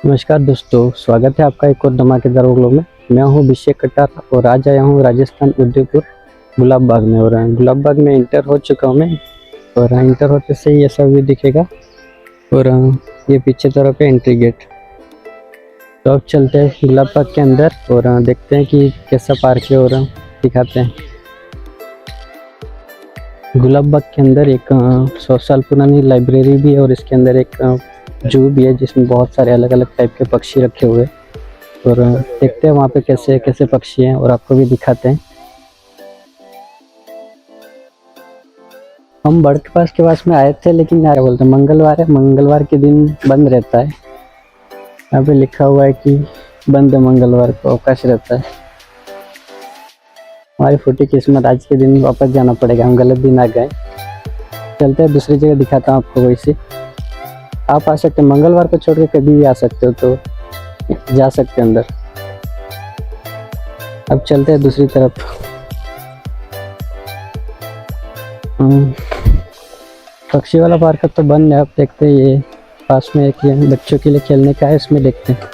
नमस्कार दोस्तों, स्वागत है आपका एक और धमाकेदार व्लॉग में। मैं हूं अभिषेक कटार और आज आया हूं राजस्थान उदयपुर गुलाब बाग में। और गुलाब बाग में इंटर हो चुका हूं मैं। और इंटर होते से ही ऐसा व्यू दिखेगा। और ये पीछे तरफ है एंट्री गेट। तो अब चलते हैं गुलाब बाग के अंदर और देखते हैं कि कैसा पार्क है और दिखाते हैं। गुलाब बाग के अंदर एक 100 साल पुरानी लाइब्रेरी भी है और इसके अंदर एक जू भी है जिसमें बहुत सारे अलग अलग टाइप के पक्षी रखे हुए हैं। और देखते हैं वहाँ पे कैसे कैसे पक्षी हैं और आपको भी दिखाते हैं। हम बर्ड के पास में आए थे, लेकिन क्या बोलते हैं, मंगलवार है, मंगलवार के दिन बंद रहता है। यहाँ पे लिखा हुआ है कि बंद है, मंगलवार को अवकाश रहता है। हमारी फूटी किस्मत, आज के दिन वापस जाना पड़ेगा, हम गलत दिन आ गए। चलते हैं दूसरी जगह, दिखाता हूँ आपको। वैसे आप आ सकते हैं, मंगलवार को छोड़ के कभी भी आ सकते हो, तो जा सकते हैं अंदर। अब चलते हैं दूसरी तरफ। पक्षी वाला पार्क तो बंद है। अब देखते हैं, ये पास में एक ये बच्चों के लिए खेलने का है, इसमें देखते हैं।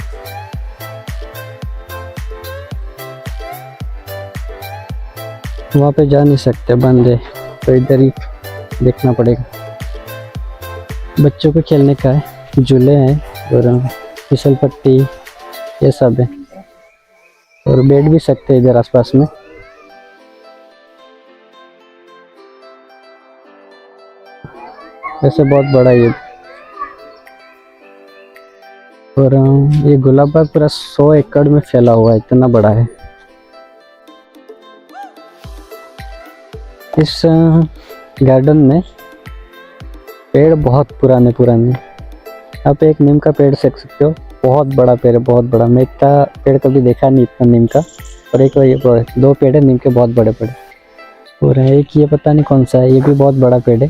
वहाँ पे जा नहीं सकते, बंद है, तो इधर ही देखना पड़ेगा। बच्चों को खेलने का है, झूले हैं और फिसल पट्टी ये सब है। और बैठ भी सकते हैं इधर आसपास में। वैसे बहुत बड़ा ये। और ये गुलाब बाग पूरा 100 एकड़ में फैला हुआ है, इतना बड़ा है। इस गार्डन में पेड़ बहुत पुराने पुराने। आप एक नीम का पेड़ देख सकते हो, बहुत बड़ा पेड़ है, बहुत बड़ा। मैं इतना पेड़ कभी देखा नहीं, इतना नीम का। और एक ये 2 पेड़ है नीम के, बहुत बड़े बड़े। और एक ये पता नहीं कौन सा है, ये भी बहुत बड़ा पेड़ है।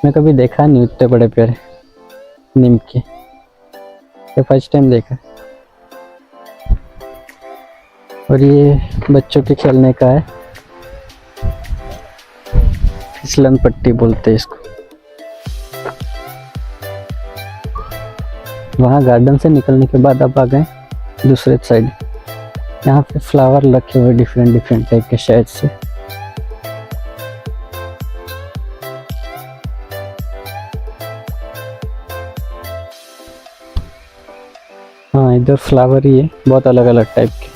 मैं कभी देखा नहीं इतने बड़े पेड़ नीम के, ये फर्स्ट टाइम देखा। और ये बच्चों के खेलने का है, फिसलन पट्टी बोलते हैं इसको। वहाँ गार्डन से निकलने के बाद अब आ गए दूसरे साइड। यहाँ पे फ्लावर रखे हुए डिफरेंट डिफरेंट टाइप के, शायद से। हाँ, इधर फ्लावर ही है, बहुत अलग अलग टाइप के।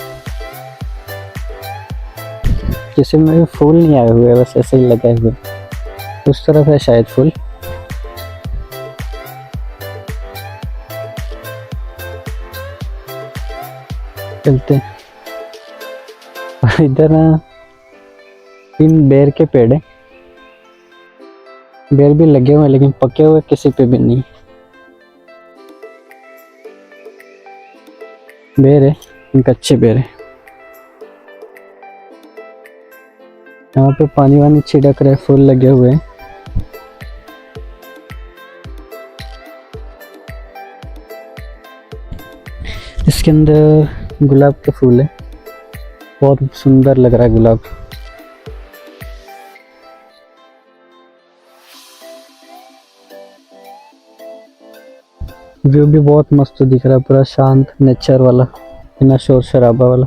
किसी में भी फूल नहीं आए हुए, बस ऐसे ही लगाए हुए। उस तरफ है शायद फूल। चलते हैं। और इधर 3 बेर के पेड़ है। बेर भी लगे हुए, लेकिन पके हुए किसी पे भी नहीं। बेर है, कच्चे बेर है। यहाँ पे पानी वानी छिड़क रहे, फूल लगे हुए हैं। इसके अंदर गुलाब के फूल है, बहुत सुंदर लग रहा है गुलाब। व्यू भी बहुत मस्त दिख रहा है, पूरा शांत नेचर वाला, बिना शोर शराबा वाला।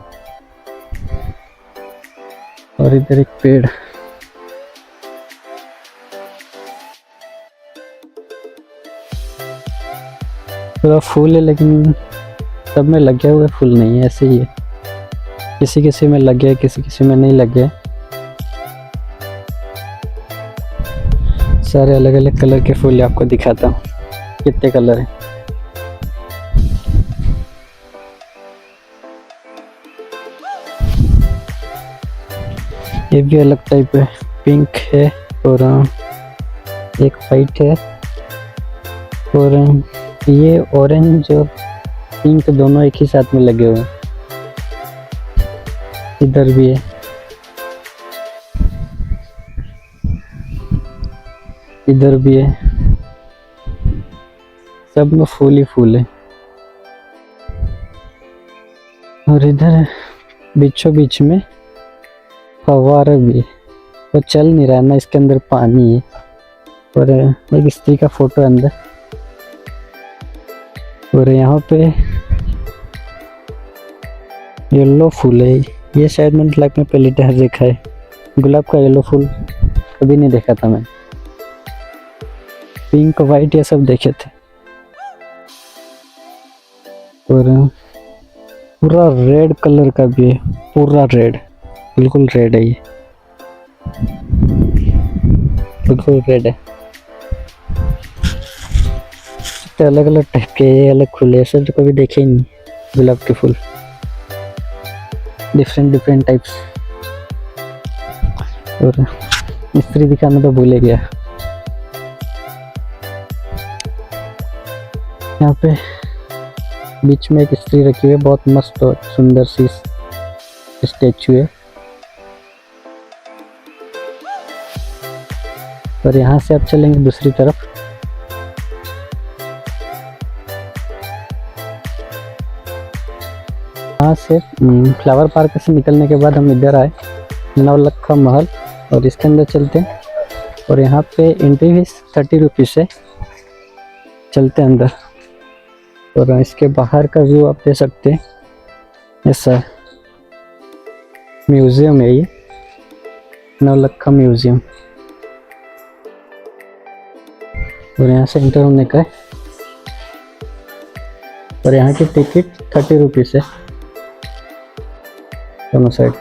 और इधर एक पेड़, पूरा फूल है, लेकिन सब में लगे हुए फूल नहीं है, ऐसे ही है। किसी किसी में लगे, किसी किसी में नहीं लगे। सारे अलग अलग कलर के फूल आपको दिखाता हूँ, कितने कलर है। ये भी अलग टाइप है, पिंक है और एक वाइट है। और ये ऑरेंज और पिंक दोनों एक ही साथ में लगे हुए हैं। इधर भी है, इधर भी है, सब में फूल ही फूल है। और इधर बीचों बीच में फव्वारा भी है, वो चल नहीं रहा ना, इसके अंदर पानी है। और एक स्त्री का फोटो अंदर। और यहाँ पे येलो फूल है, ये शायद मैंने लाइफ में पहली बार देखा है। गुलाब का येलो फूल कभी नहीं देखा था मैं। पिंक वाइट ये सब देखे थे। और पूरा रेड कलर का भी है, पूरा रेड, बिल्कुल रेड है ये, बिल्कुल रेड है। अलग अलग टाइप के ये अलग फूल है, ऐसे तो कभी देखे ही नहीं गुलाब के फूल, डिफरेंट टाइप्स। और स्त्री दिखाना तो भूल गया। यहाँ पे बीच में एक स्त्री रखी हुई है, बहुत मस्त और सुंदर सी स्टैचू है। और यहाँ से आप चलेंगे दूसरी तरफ। यहाँ से फ्लावर पार्क से निकलने के बाद हम इधर आए, नवलखा महल, और इसके अंदर चलते हैं। और यहाँ पे एंट्री फीस 30 रुपीज़ है, चलते हैं अंदर। और इसके बाहर का व्यू आप दे सकते हैं, ऐसा म्यूजियम है ये, नवलखा म्यूजियम। और यहाँ से एंटर होने का है। और यहाँ की टिकट 30 रुपीज़ है दोनों साइड।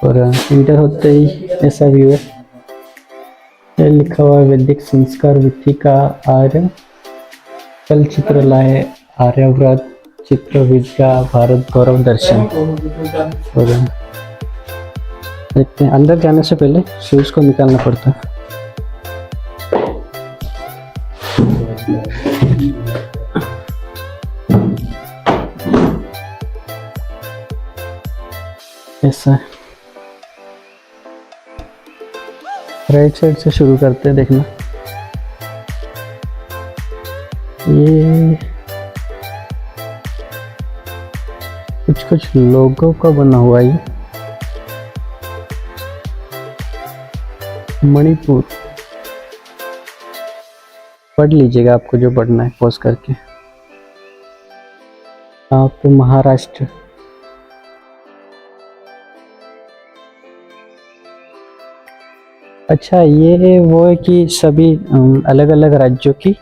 और इंटर होते ही ऐसा व्यू है, ये लिखा हुआ है वैदिक संस्कार विधि का आर्य कल चित्रलाय आर्यव्रत चित्र विद्या भारत गौरव दर्शन। और देखते हैं, अंदर जाने से पहले शूज को निकालना पड़ता है। ऐसा राइट साइड से शुरू करते हैं, देखना ये कुछ लोगों का बना हुआ है। मणिपुर पढ़ लीजिएगा आपको जो पढ़ना है पॉज करके। आप महाराष्ट्र, अच्छा ये वो है कि सभी अलग अलग राज्यों की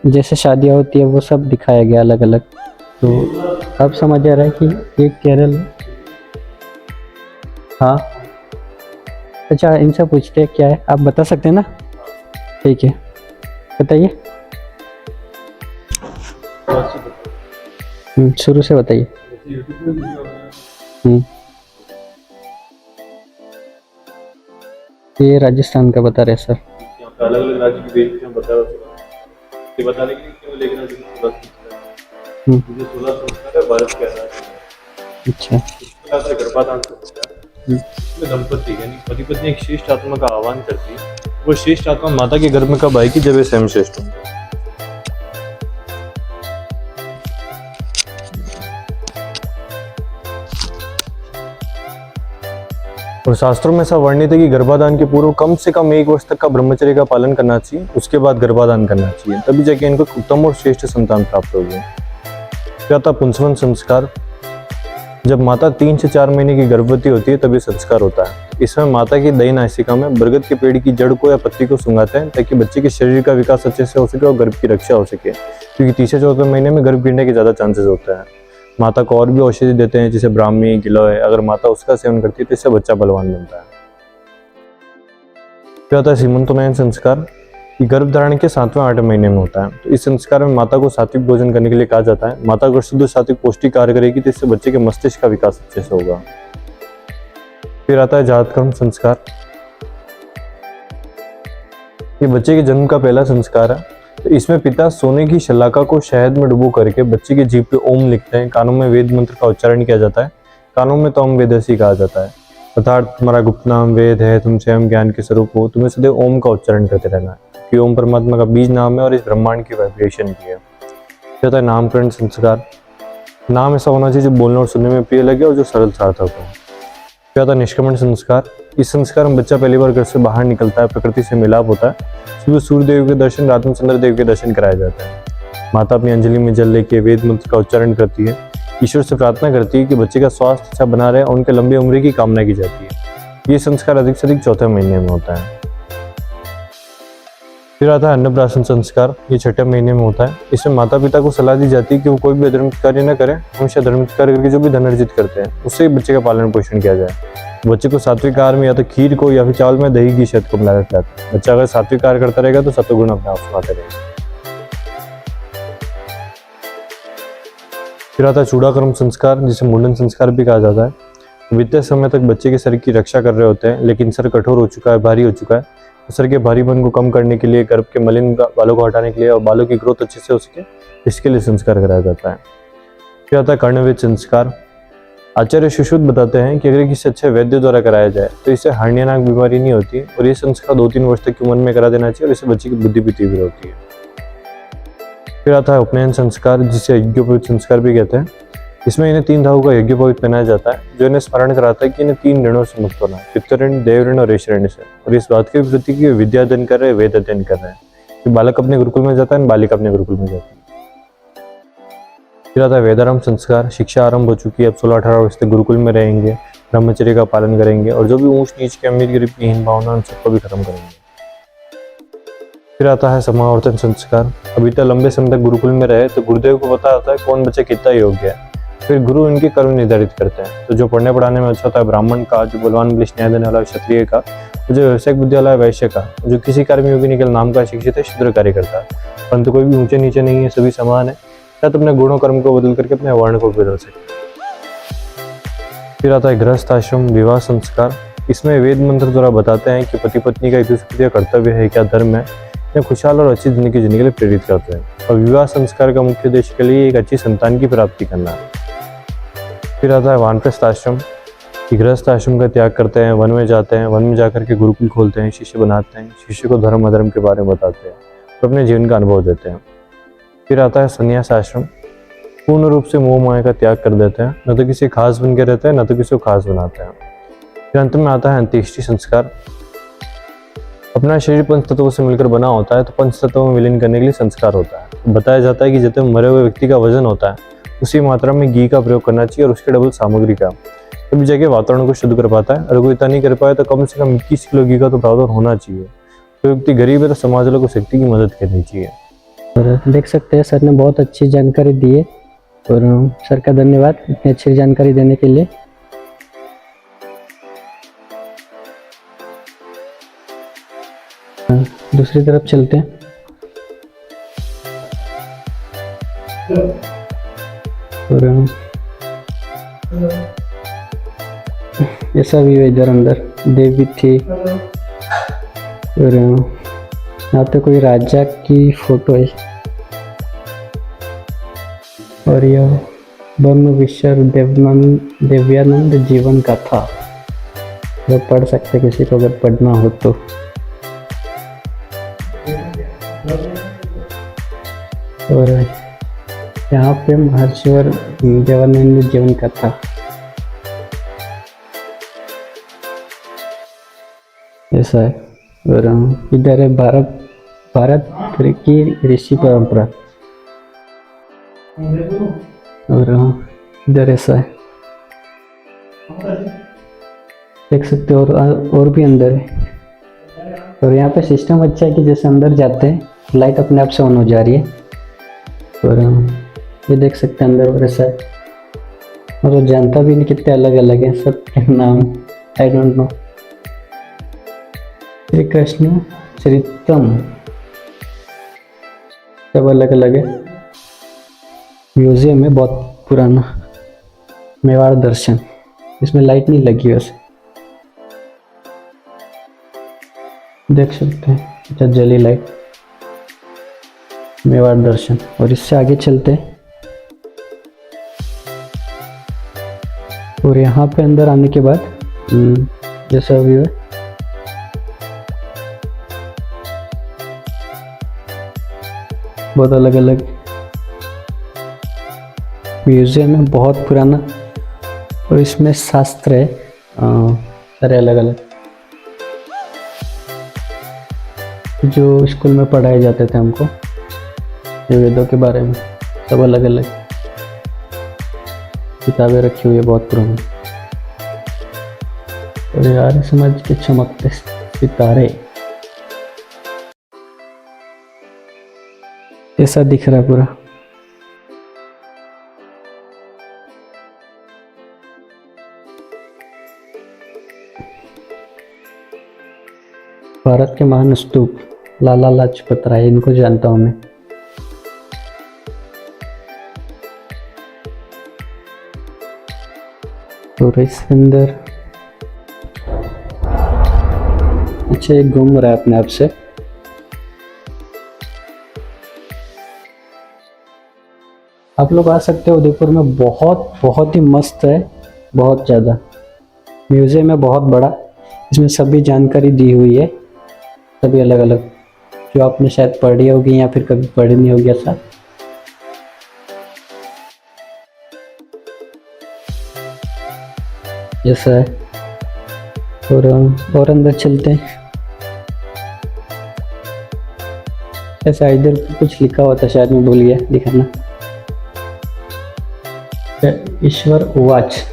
जैसे शादियाँ होती है वो सब दिखाया गया अलग अलग। तो अब समझ आ रहा है कि ये केरल, हाँ अच्छा इनसे पूछते हैं क्या है, आप बता सकते हैं ना? ठीक है बताइए, शुरू से बताइए। ये राजस्थान का बता रहे सर। अलग अलग राज्य की वेशभूषा बता रहे बताने के लिए क्यों लेकिन मुझे 16 संस्कार है भारत के आजाद। अच्छा इसके गर्भाधान इसमें दंपति यानी पति पत्नी एक श्रेष्ठ आत्मा का आह्वान करती है। वो श्रेष्ठ आत्मा माता के गर्भ में कब आएगी? जब ये स्वयं श्रेष्ठ होंगे। और शास्त्रों में ऐसा वर्णित है कि गर्भाधान के पूर्व कम से कम 1 वर्ष तक का ब्रह्मचर्य का पालन करना चाहिए, उसके बाद गर्भाधान करना चाहिए, तभी जाके इनको उत्तम और श्रेष्ठ संतान प्राप्त होगी। क्या था पुंसवन संस्कार? जब माता 3 से 4 महीने की गर्भवती होती है तभी संस्कार होता है। इसमें माता की दही नासिका में बरगद के पेड़ की जड़ को या पत्ती को सुंघाते हैं ताकि बच्चे के शरीर का विकास अच्छे से हो सके और गर्भ की रक्षा हो सके, क्योंकि 3 से 14 महीने में गर्भ गिरने के ज्यादा चांसेस होते हैं। माता को और भी औषधि देते हैं जैसे ब्राह्मी, गिलोय, अगर माता उसका सेवन करती है तो इससे बच्चा बलवान बनता है। क्या होता है सीमंतोनयन संस्कार? गर्भ धारण के 7वें 8वें महीने में होता है। तो इस संस्कार में माता को सात्विक भोजन करने के लिए कहा जाता है। माता अगर शुद्ध सात्विक पौष्टिक कार्य करेगी तो इससे बच्चे के मस्तिष्क का विकास अच्छे से होगा। फिर आता है जातकर्म संस्कार। ये बच्चे के जन्म का पहला संस्कार है। तो इसमें पिता सोने की शलाका को शहद में डुबो करके बच्चे के जीभ पे ओम लिखते हैं। कानों में वेद मंत्र का उच्चारण किया जाता है। कानों में तोम वेदसी कहा जाता है, अर्थात तुम्हारा गुप्त नाम वेद है, तुम स्वयं ज्ञान के स्वरूप हो, तुम्हें सदैव ओम का उच्चारण करते रहना है, कि ओम परमात्मा का बीज नाम है और इस ब्रह्मांड की वाइब्रेशन भी है। फिर आता है नामकरण संस्कार। नाम ऐसा होना चाहिए जो बोलने और सुनने में प्रिय लगे और जो सरल सार्थक हो। फिर आता है निष्क्रमण संस्कार। इस संस्कार में बच्चा पहली बार घर से बाहर निकलता है, प्रकृति से मिलाप होता है। सुबह सूर्य देव के दर्शन, रात में चंद्र देव के दर्शन कराए जाते हैं। माता अपनी अंजलि में जल लेके वेद मंत्र का उच्चारण करती है, ईश्वर से प्रार्थना करती है कि बच्चे का स्वास्थ्य अच्छा बना रहे और उनके लंबी उम्र की कामना की जाती है। ये संस्कार अधिक से अधिक चौथे महीने में होता है। फिर आता है अन्नप्राशन संस्कार। ये छठे महीने में होता है। इसमें माता पिता को सलाह दी जाती है कि वो कोई भी अधर्मित कार्य न करें, हमेशा धर्मित कार्य करके जो भी धन अर्जित करते हैं उससे ही बच्चे का पालन पोषण किया जाए। बच्चे को सात्विक आहार में या तो खीर को या फिर चावल में दही घी शहद को मिलाकर खिलाते हैं। बच्चा अगर सात्विक आहार करता रहेगा तो सत्वगुण अपने आप समाते रहेगा। फिर आता है चूड़ाकर्म संस्कार, जिसे मुंडन संस्कार भी कहा जाता है। बीते समय तक बच्चे के शरीर की रक्षा कर रहे होते हैं, लेकिन सर कठोर हो चुका है, भारी हो चुका है। सर के भारीपन को कम करने के लिए, गर्भ के मलिन बालों को हटाने के लिए और बालों की ग्रोथ अच्छे से हो सके, इसके लिए संस्कार कराया जाता है। फिर आता है कर्णवेद संस्कार। आचार्य सुश्रुत बताते हैं कि अगर किसी अच्छे वैद्य द्वारा कराया जाए तो इससे हर्निया नाक बीमारी नहीं होती और ये संस्कार 2-3 वर्ष तक की उम्र में करा देना चाहिए और इससे बच्चे की बुद्धि भी तीव्र होती है। फिर आता है उपनयन संस्कार, जिसे यज्ञोपवीत संस्कार भी कहते हैं। इसमें इन्हें 3 धातु का यज्ञोपवीत पहनाया जाता है, जो इन्हें स्मरण कराता है कि इन्हें 3 ऋणों से मुक्त होना है, पितृ ऋण, देव ऋण और ऋषि ऋण से। और इस बात की प्रति की विद्या अध्ययन कर रहे हैं, वेद अध्ययन कर रहे हैं। कि बालक अपने गुरुकुल में जाता है, बालिका अपने गुरुकुल में जाती है। फिर आता है वेदारंभ संस्कार। शिक्षा आरंभ हो चुकी है, अब 16-18 वर्ष तक गुरुकुल में रहेंगे, ब्रह्मचर्य का पालन करेंगे और जो भी ऊंच नीच की अमीर गरीब की हीन भावना उन सबको भी खत्म करेंगे। फिर आता है समावर्तन संस्कार। अभी तक लंबे समय तक गुरुकुल में रहे तो गुरुदेव को पता होता है कौन बच्चा कितना योग्य है। फिर गुरु इनके कर्म निर्धारित करते हैं। तो जो पढ़ने पढ़ाने में अच्छा होता है ब्राह्मण का, जो बलवान बलिष्ठ न्याय देने वाला क्षत्रिय का, जो व्यवसायिक बुद्धि वाला वैश्य का, जो किसी कार्य में योग्य निकल नाम का शिक्षित है, शूद्र कार्य करता है। परंतु कोई भी ऊंचे नीचे नहीं है, सभी समान है। या तो अपने गुणों कर्म को बदल करके अपने वर्ण को बदल सकते। फिर आता है गृहस्थ आश्रम विवाह संस्कार। इसमें वेद मंत्र द्वारा बताते हैं कि पति पत्नी का एक दूसरे का कर्तव्य है, क्या धर्म है, या खुशहाल और अच्छी जिंदगी जीने के लिए प्रेरित करते हैं। और विवाह संस्कार का मुख्य उद्देश्य के लिए एक अच्छी संतान की प्राप्ति करना है। फिर आता है वानप्रस्थ आश्रम। गृहस्थ आश्रम का त्याग करते हैं, वन में जाते हैं, वन में जाकर के गुरुकुल खोलते हैं, शिष्य बनाते हैं, शिष्य को धर्म अधर्म के बारे में बताते हैं और अपने जीवन का अनुभव देते हैं। फिर आता है संन्यास आश्रम। पूर्ण रूप से मोह माया का त्याग कर देते हैं, न तो किसी खास बन के रहते हैं, न तो किसी को खास बनाते हैं। फिर अंत में आता है अंत्येष्टि संस्कार। अपना शरीर पंच तत्वों से मिलकर बना होता है, तो पंच तत्वों में विलीन करने के लिए संस्कार होता है। बताया जाता है कि जितने मरे हुए व्यक्ति का वजन होता है उसी मात्रा में घी का प्रयोग करना चाहिए और उसके डबल सामग्री का, तभी जाके वातावरण को शुद्ध कर पाता है। अगर कोई इतना नहीं कर पाए तो कम से कम 21 किलो घी का तो प्रावधान होना चाहिए। तो व्यक्ति गरीब है तो समाज वालों को शक्ति की मदद करनी चाहिए। और देख सकते हैं सर ने बहुत अच्छी जानकारी दी है और सर का धन्यवाद इतनी अच्छी जानकारी देने के लिए। दूसरी तरफ चलते हैं। और ऐसा भी है इधर अंदर देवी थी और यहाँ पे कोई राजा की फोटो है और यह ब्रह्म विश्वर देव्यानंद जीवन कथा जो पढ़ सकते किसी को अगर पढ़ना हो तो। और यहाँ पे महर्षिवर देवानंद जीवन कथा ऐसा है। और इधर है भारत की ऋषि परंपरा और इधर ऐसा है देख सकते हो। और भी अंदर है और यहाँ पे सिस्टम अच्छा है कि जैसे अंदर जाते हैं लाइट अपने आप से ऑन हो जा रही है। और ये देख सकते हैं अंदर और ऐसा है। और जानता भी नहीं कितने अलग अलग हैं सबके नाम, I don't know. Shri Krishna Charitram सब अलग अलग है। म्यूजियम है बहुत पुराना, मेवाड़ दर्शन। इसमें लाइट नहीं लगी वैसे, देख सकते हैं अच्छा जली लाइट, मेवाड़ दर्शन। और इससे आगे चलते हैं और यहाँ पे अंदर आने के बाद जैसा व्यू है बहुत अलग अलग म्यूजियम है बहुत पुराना और इसमें शास्त्र है सारे अलग अलग जो स्कूल में पढ़ाए जाते थे हमको, ये वेदों के बारे में सब अलग अलग किताबें रखी हुई है बहुत पुरानी। और यार समझ के चमकते सितारे ऐसा दिख रहा है पूरा। भारत के महान स्तूप लाला लाजपत राय, इनको जानता हूं मैं। और इसके अंदर अच्छा ये घूम रहा है अपने आप से। आप लोग आ सकते हो उदयपुर में, बहुत ही मस्त है, बहुत ज़्यादा। म्यूजियम है बहुत बड़ा, इसमें सभी जानकारी दी हुई है, सभी अलग अलग जो आपने शायद पढ़ी होगी या फिर कभी पढ़ी नहीं होगी ऐसा। ऐसा है। और अंदर चलते हैं। ऐसा इधर कुछ लिखा हुआ था, शायद मैं भूल गया दिखाना। ईश्वर उवाच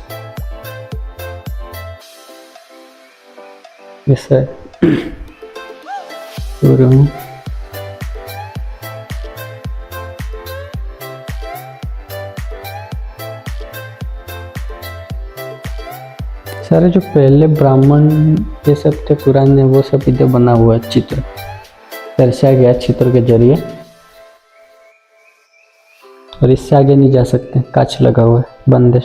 ऐसा है। और सारे जो पहले ब्राह्मण ये सब थे पुराने, वो सब इधर बना हुआ है, चित्र दर्शाया गया चित्र के जरिए। और इससे आगे नहीं जा सकते, कांच लगा हुआ है, बंद है।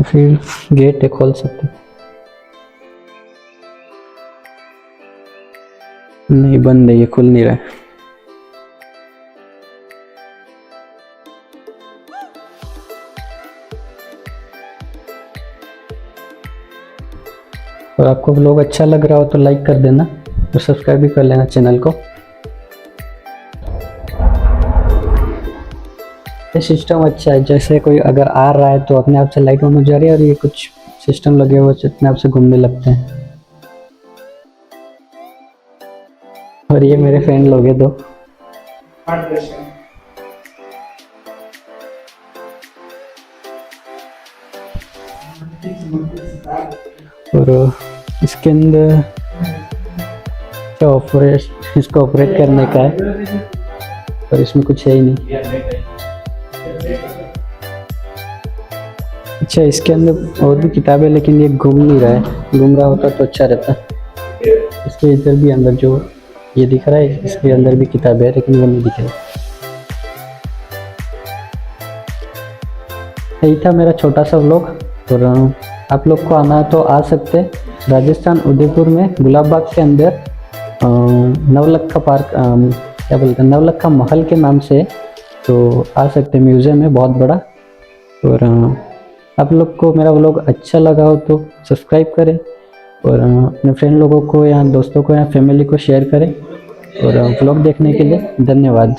फिर गेट है, खोल सकते नहीं, बंद है, ये खुल नहीं रहा है। और आपको व्लॉग अच्छा लग रहा हो तो लाइक कर देना और सब्सक्राइब भी कर लेना चैनल को। ये सिस्टम अच्छा है, जैसे कोई अगर आ रहा है तो अपने आप से लाइट ऑन हो जा रही है, और ये कुछ सिस्टम लगे हुए अपने आप से घूमने लगते हैं। और ये मेरे फ्रेंड लोग हैं दो। और इसके अंदर इसको ऑपरेट करने का है, और इसमें कुछ है ही नहीं। अच्छा इसके अंदर और भी किताबें, लेकिन ये घूम नहीं रहा है, घूम रहा होता तो अच्छा रहता। इसके इधर भी अंदर जो ये दिख रहा है, इसके अंदर भी किताबें है, लेकिन वो नहीं दिख रही। यही था मेरा छोटा सा व्लॉग। और आप लोग को आना है तो आ सकते। राजस्थान उदयपुर में गुलाब बाग के अंदर नवलखा पार्क, क्या बोलते हैं, नवलखा महल के नाम से, तो आ सकते। म्यूजियम है बहुत बड़ा। और आप लोग को मेरा व्लॉग अच्छा लगा हो तो सब्सक्राइब करें, और अपने फ्रेंड लोगों को या दोस्तों को या फैमिली को शेयर करें। और व्लॉग देखने के लिए धन्यवाद।